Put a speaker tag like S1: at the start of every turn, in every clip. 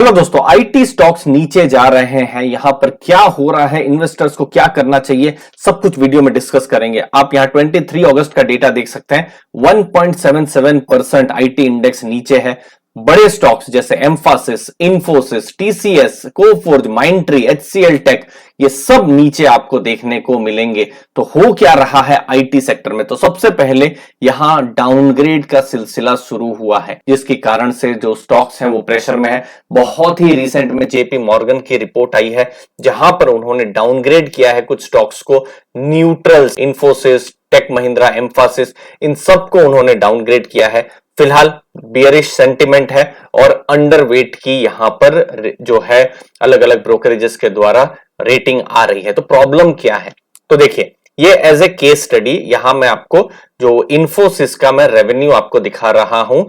S1: Hello दोस्तों, IT stocks नीचे जा रहे हैं। यहां पर क्या हो रहा है, इन्वेस्टर्स को क्या करना चाहिए, सब कुछ वीडियो में डिस्कस करेंगे। आप यहां 23 अगस्त का डेटा देख सकते हैं। 1.77% आईटी इंडेक्स नीचे है। बड़े स्टॉक्स जैसे Mphasis, Infosys, TCS, Coforge, Mindtree, HCL tech, ये सब नीचे आपको देखने को मिलेंगे। तो हो क्या रहा है आईटी सेक्टर में? तो सबसे पहले यहां डाउनग्रेड का सिलसिला शुरू हुआ है, जिसके कारण से जो स्टॉक्स हैं वो प्रेशर में है। बहुत ही रिसेंट में जेपी मॉर्गन की रिपोर्ट आई है, जहां पर उन्होंने डाउनग्रेड किया है कुछ स्टॉक्स को। न्यूट्रल, इंफोसिस, टेक महिंद्रा, एम्फासिस, इन सबको उन्होंने डाउनग्रेड किया है। फिलहाल बियरिश सेंटिमेंट है और अंडरवेट की यहां पर जो है अलग अलग ब्रोकरेजेस के द्वारा रेटिंग आ रही है। तो प्रॉब्लम क्या है? तो देखिए, ये एज ए केस स्टडी यहां मैं आपको जो इंफोसिस का मैं रेवेन्यू आपको दिखा रहा हूं,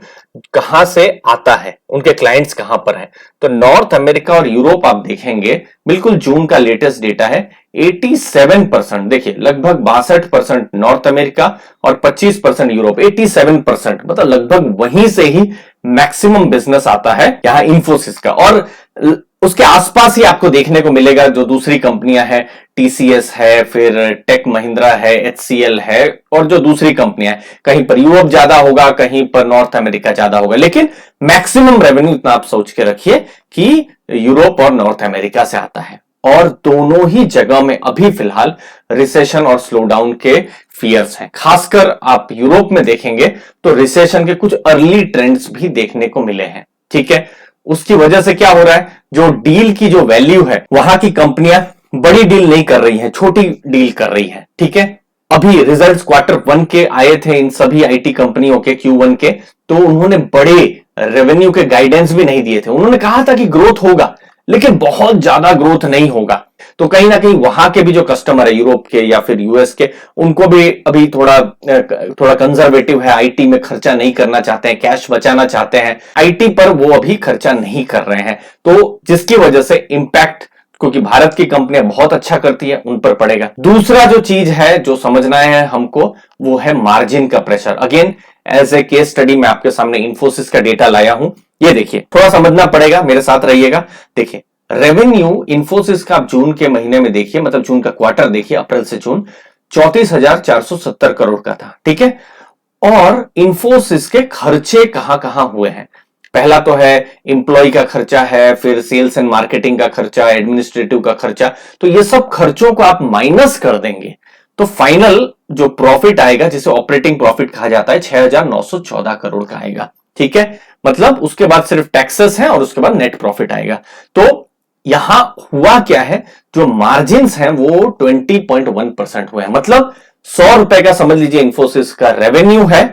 S1: कहां से आता है, उनके क्लाइंट्स कहां पर हैं। तो नॉर्थ अमेरिका और यूरोप आप देखेंगे, बिल्कुल जून का लेटेस्ट डेटा है। 87%, देखिए लगभग 62% नॉर्थ अमेरिका और 25% यूरोप। 87% मतलब लगभग वहीं से ही मैक्सिमम बिजनेस आता है यहां इंफोसिस का। और उसके आसपास ही आपको देखने को मिलेगा जो दूसरी कंपनियां हैं, टीसीएस है, फिर टेक महिंद्रा है, एचसीएल है, और जो दूसरी कंपनियां हैं, कहीं पर यूरोप ज्यादा होगा, कहीं पर नॉर्थ अमेरिका ज्यादा होगा, लेकिन मैक्सिमम रेवेन्यू इतना आप सोच के रखिए कि यूरोप और नॉर्थ अमेरिका से आता है। और दोनों ही जगह में अभी फिलहाल रिसेशन और स्लो डाउन के फियर्स हैं। खासकर आप यूरोप में देखेंगे तो रिसेशन के कुछ अर्ली ट्रेंड्स भी देखने को मिले हैं। ठीक है, उसकी वजह से क्या हो रहा है, जो डील की जो वैल्यू है, वहां की कंपनियां बड़ी डील नहीं कर रही हैं, छोटी डील कर रही हैं। ठीक है, अभी रिजल्ट्स Q1 के आए थे इन सभी आईटी कंपनियों के, Q1 के, तो उन्होंने बड़े रेवेन्यू के गाइडेंस भी नहीं दिए थे। उन्होंने कहा था कि ग्रोथ होगा, लेकिन बहुत ज्यादा ग्रोथ नहीं होगा। तो कहीं ना कहीं वहां के भी जो कस्टमर है यूरोप के या फिर यूएस के, उनको भी अभी थोड़ा थोड़ा कंजर्वेटिव है, आईटी में खर्चा नहीं करना चाहते हैं, कैश बचाना चाहते हैं, आईटी पर वो अभी खर्चा नहीं कर रहे हैं। तो जिसकी वजह से इंपैक्ट, क्योंकि भारत की कंपनियां बहुत अच्छा करती है, उन पर पड़ेगा। दूसरा जो चीज है जो समझना है हमको, वो है मार्जिन का pressure. Again as a case study मैं आपके सामने इंफोसिस का डेटा लाया हूं। ये देखिए, थोड़ा समझना पड़ेगा, मेरे साथ रहिएगा। देखिए, रेवेन्यू इंफोसिस का आप जून के महीने में देखिए, मतलब जून का क्वार्टर देखिए, अप्रैल से जून, 34,470 करोड़ का था। ठीक है, और इंफोसिस के खर्चे कहां कहां हुए हैं? पहला तो है इंप्लॉय का खर्चा है, फिर सेल्स एंड मार्केटिंग का खर्चा, एडमिनिस्ट्रेटिव का खर्चा। तो ये सब खर्चों को आप माइनस कर देंगे तो फाइनल जो प्रॉफिट आएगा, जिसे ऑपरेटिंग प्रॉफिट कहा जाता है, 6,914 करोड़ का आएगा। ठीक है, मतलब उसके बाद सिर्फ टैक्सेस हैं और उसके बाद नेट प्रॉफिट आएगा। तो यहां हुआ क्या है, जो मार्जिन्स हैं वो 20.1% हुए हैं। मतलब 100 रुपए का समझ लीजिए इंफोसिस का रेवेन्यू है,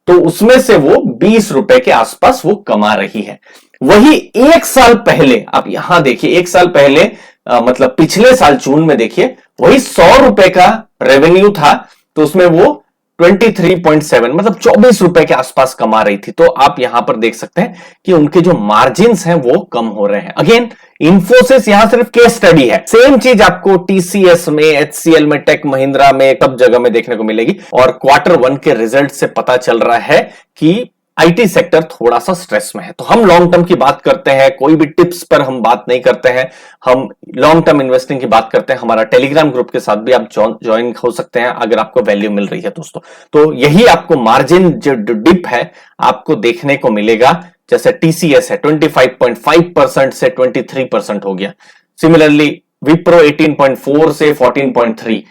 S1: तो उसमें से वो 20 रुपए के आसपास वो कमा रही है। वही एक साल पहले आप यहां देखिए, एक साल पहले मतलब पिछले साल जून में देखिए, वही 100 रुपए का रेवेन्यू था, तो उसमें वो 23.7 मतलब 24 रुपए के आसपास कमा रही थी। तो आप यहां पर देख सकते हैं कि उनके जो मार्जिन्स हैं वो कम हो रहे हैं। अगेन इंफोसिस यहां सिर्फ केस स्टडी है, सेम चीज आपको टीसीएस में, एचसीएल में, टेक महिंद्रा में, सब जगह में देखने को मिलेगी। और Q1 के रिजल्ट से पता चल रहा है कि आईटी सेक्टर थोड़ा सा स्ट्रेस में है। तो हम लॉन्ग टर्म की बात करते हैं, कोई भी टिप्स पर हम बात नहीं करते हैं, हम लॉन्ग टर्म इन्वेस्टिंग की बात करते हैं। हमारा टेलीग्राम ग्रुप के साथ भी आप ज्वाइन हो सकते हैं अगर आपको वैल्यू मिल रही है दोस्तों। तो यही आपको मार्जिन जो डिप है आपको देखने को मिलेगा। जैसे टीसीएस है 25.5% से 23% हो गया। सिमिलरली विप्रो 18.4 से 14.3,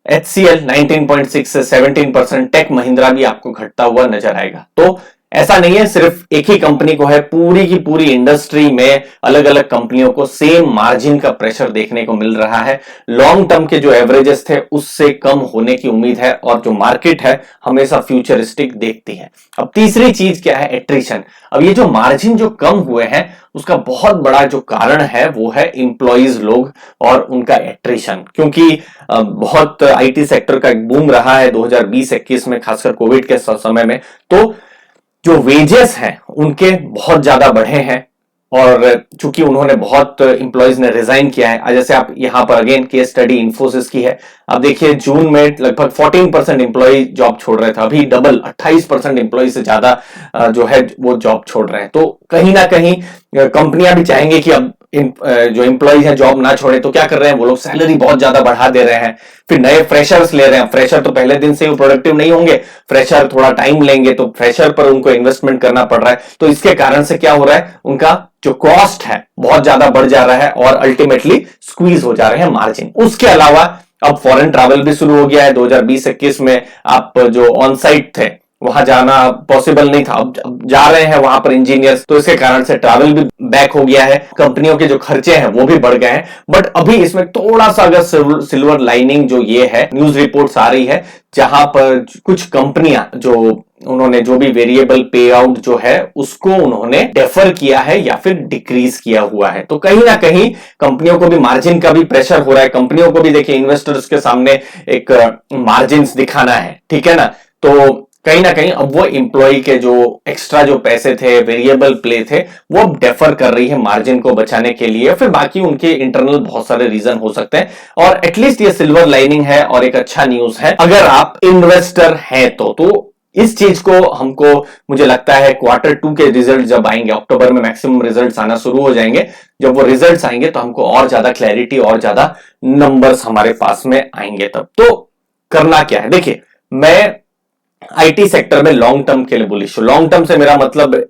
S1: एचसीएल 19.6 से 17%, टेक महिंद्रा भी आपको घटता हुआ नजर आएगा। तो ऐसा नहीं है सिर्फ एक ही कंपनी को है, पूरी की पूरी इंडस्ट्री में अलग अलग कंपनियों को सेम मार्जिन का प्रेशर देखने को मिल रहा है। लॉन्ग टर्म के जो एवरेजेस थे उससे कम होने की उम्मीद है, और जो मार्केट है हमेशा फ्यूचरिस्टिक देखती है। अब तीसरी चीज क्या है, एट्रिशन। अब ये जो मार्जिन जो कम हुए हैं, उसका बहुत बड़ा जो कारण है वो है इंप्लॉइज लोग और उनका एट्रिशन। क्योंकि बहुत आईटी सेक्टर का एक बूम रहा है 2020-21 में, खासकर कोविड के समय में। तो जो वेजेस हैं उनके बहुत ज्यादा बढ़े हैं, और चूंकि उन्होंने बहुत इंप्लॉइज ने रिजाइन किया है, जैसे आप यहां पर अगेन केस स्टडी इन्फोसिस की है। अब देखिए जून में लगभग 14% इंप्लॉय जॉब छोड़ रहे थे, अभी डबल 28% इंप्लॉय से ज्यादा जो है वो जॉब छोड़ रहे हैं। तो कहीं ना कहीं कंपनियां भी चाहेंगे कि अब जो एम्प्लॉइज हैं जॉब ना छोड़े, तो क्या कर रहे हैं वो लोग, सैलरी बहुत ज्यादा बढ़ा दे रहे हैं, फिर नए फ्रेशर्स ले रहे हैं। फ्रेशर तो पहले दिन से ही प्रोडक्टिव नहीं होंगे, फ्रेशर थोड़ा टाइम लेंगे, तो फ्रेशर पर उनको इन्वेस्टमेंट करना पड़ रहा है। तो इसके कारण से क्या हो रहा है, उनका जो कॉस्ट है बहुत ज्यादा बढ़ जा रहा है और अल्टीमेटली स्क्वीज हो जा रहे हैं मार्जिन। उसके अलावा अब फॉरेन ट्रैवल भी शुरू हो गया है। 2020-21 में आप जो ऑन साइट थे वहां जाना पॉसिबल नहीं था, अब जा रहे हैं वहां पर इंजीनियर्स, तो इसके कारण से ट्रैवल भी बैक हो गया है, कंपनियों के जो खर्चे हैं वो भी बढ़ गए हैं। बट अभी इसमें थोड़ा सा अगर सिल्वर लाइनिंग जो ये है, न्यूज रिपोर्ट्स आ रही है जहां पर कुछ कंपनियां जो उन्होंने जो भी वेरिएबल पे आउट जो है उसको उन्होंने डेफर किया है या फिर डिक्रीज किया हुआ है। तो कहीं ना कहीं कंपनियों को भी मार्जिन का भी प्रेशर हो रहा है, कंपनियों को भी देखिए इन्वेस्टर्स के सामने एक मार्जिन दिखाना है, ठीक है ना। तो कहीं ना कहीं अब वो एम्प्लॉय के जो एक्स्ट्रा जो पैसे थे, वेरिएबल प्ले थे, वो अब डेफर कर रही है मार्जिन को बचाने के लिए। फिर बाकी उनके इंटरनल बहुत सारे रीजन हो सकते हैं, और एटलीस्ट ये सिल्वर लाइनिंग है और एक अच्छा न्यूज है अगर आप इन्वेस्टर हैं तो इस चीज को हमको, मुझे लगता है Q2 के रिजल्ट जब आएंगे, अक्टूबर में मैक्सिमम रिजल्ट्स आना शुरू हो जाएंगे, जब वो रिजल्ट्स आएंगे तो हमको और ज्यादा क्लैरिटी और ज्यादा नंबर्स हमारे पास में आएंगे। तब तो करना क्या है, देखिए मैं आईटी सेक्टर में लॉन्ग टर्म के लिए बुलिश हूं। लॉन्ग टर्म से मेरा मतलब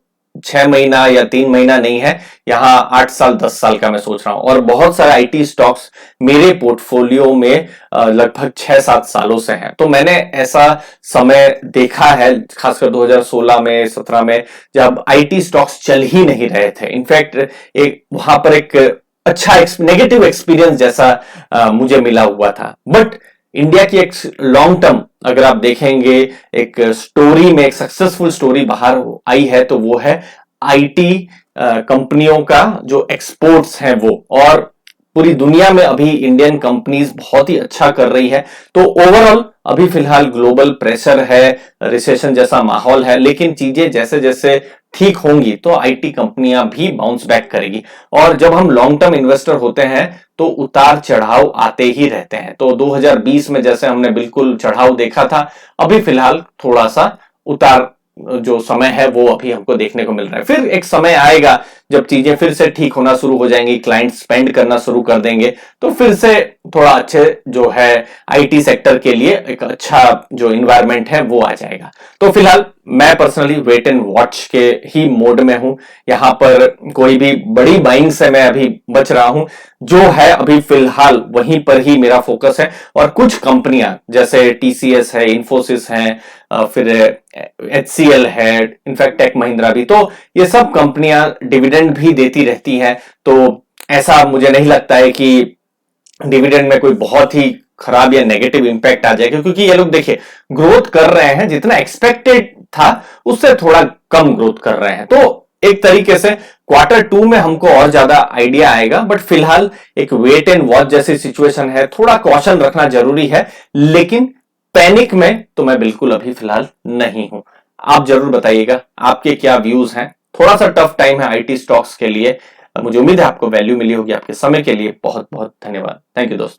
S1: 6 महीना या 3 महीना नहीं है, यहां 8 साल 10 साल का मैं सोच रहा हूं। और बहुत सारे आईटी स्टॉक्स मेरे पोर्टफोलियो में लगभग 6-7 सालों से हैं। तो मैंने ऐसा समय देखा है, खासकर 2016 में 17 में, जब आईटी स्टॉक्स चल ही नहीं रहे थे। इनफैक्ट एक वहां पर एक अच्छा नेगेटिव एक्सपीरियंस जैसा मुझे मिला हुआ था। बट इंडिया की एक लॉन्ग टर्म अगर आप देखेंगे एक स्टोरी में, एक सक्सेसफुल स्टोरी बाहर आई है, तो वो है आईटी कंपनियों का जो एक्सपोर्ट्स हैं वो। और पूरी दुनिया में अभी इंडियन कंपनीज बहुत ही अच्छा कर रही है। तो ओवरऑल अभी फिलहाल ग्लोबल प्रेशर है, रिसेशन जैसा माहौल है, लेकिन चीजें जैसे जैसे ठीक होंगी तो आईटी कंपनियां भी बाउंस बैक करेगी। और जब हम लॉन्ग टर्म इन्वेस्टर होते हैं तो उतार चढ़ाव आते ही रहते हैं। तो 2020 में जैसे हमने बिल्कुल चढ़ाव देखा था, अभी फिलहाल थोड़ा सा उतार जो समय है वो अभी हमको देखने को मिल रहा है। फिर एक समय आएगा जब चीजें फिर से ठीक होना शुरू हो जाएंगी, क्लाइंट स्पेंड करना शुरू कर देंगे, तो फिर से थोड़ा अच्छे जो है आईटी सेक्टर के लिए एक अच्छा जो इन्वायरमेंट है वो आ जाएगा। तो फिलहाल मैं पर्सनली वेट एंड वॉच के ही मोड में हूं। यहां पर कोई भी बड़ी बाइंग से मैं अभी बच रहा हूं, जो है अभी फिलहाल वहीं पर ही मेरा फोकस है। और कुछ कंपनियां जैसे टीसीएस है, इन्फोसिस है, फिर एचसीएल है, इनफैक्ट टेक महिंद्रा भी, तो ये सब कंपनियां डिविडेंड भी देती रहती हैं। तो ऐसा मुझे नहीं लगता है कि डिविडेंड में कोई बहुत ही खराब या नेगेटिव इंपैक्ट आ जाएगा, क्योंकि ये लोग देखिए ग्रोथ कर रहे हैं, जितना एक्सपेक्टेड था उससे थोड़ा कम ग्रोथ कर रहे हैं। तो एक तरीके से Q2 में हमको और ज्यादा आइडिया आएगा। बट फिलहाल एक वेट एंड वॉच जैसी सिचुएशन है, थोड़ा कॉशन रखना जरूरी है, लेकिन पैनिक में तो मैं बिल्कुल अभी फिलहाल नहीं हूं। आप जरूर बताइएगा आपके क्या व्यूज हैं। थोड़ा सा टफ टाइम है आईटी स्टॉक्स के लिए। मुझे उम्मीद है आपको वैल्यू मिली होगी। आपके समय के लिए बहुत बहुत धन्यवाद। थैंक यू दोस्तों।